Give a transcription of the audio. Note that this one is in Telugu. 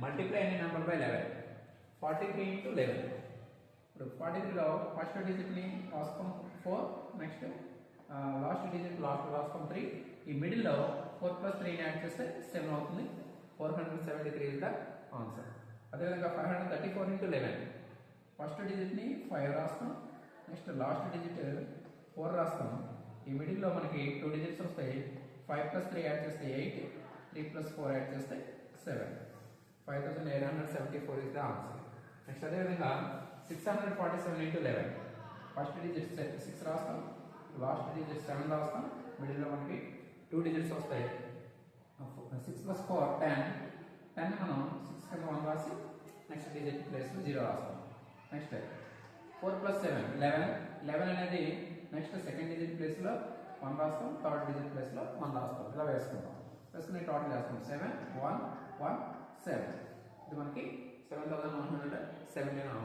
మల్టిప్లై అనే నెంబర్ బై 11 43 ఇంటూ 11 ఇప్పుడు 43లో ఫస్ట్ డిజిట్ని రాసుకున్నాం 4 నెక్స్ట్ లాస్ట్ డిజిట్ రాసుకున్నాం 3 ఈ మిడిల్లో 4 ప్లస్ 3ని యాడ్ చేస్తే 7 అవుతుంది 473 ఇస్ ద ఆన్సర్. అదేవిధంగా 534 ఇంటూ 11 ఫస్ట్ డిజిట్ని 5 రాస్తాం నెక్స్ట్ లాస్ట్ డిజిట్ 4 రాస్తాం ఈ మిడిల్లో మనకి 2 డిజిట్స్ వస్తాయి 5 ప్లస్ 3 యాడ్ చేస్తే 8 3 ప్లస్ 4 యాడ్ చేస్తే 7 5874 ఇస్ ద ఆన్సర్. నెక్స్ట్ అదేవిధంగా 647 ఇంటూ 11 ఫస్ట్ డిజిట్ 6 రాస్తాం లాస్ట్ డిజిట్ 7 రాస్తాం మిడిల్లో మనకి 2 డిజిట్స్ వస్తాయి 6 ప్లస్ 4 10 మనం 6 కింద 1 రాసి నెక్స్ట్ డిజిట్ ప్లేస్ 0 రాస్తాం. నెక్స్ట్ 4 ప్లస్ 7 11 అనేది నెక్స్ట్ సెకండ్ డిజిట్ ప్లేస్లో 1 రాస్తాం థర్డ్ డిజిట్ ప్లేస్లో 1 రాస్తాం ఇలా వేసుకుంటాం వేసుకుని టోటల్ వేస్తాం 7 1 1 7 ఇది మనకి 7117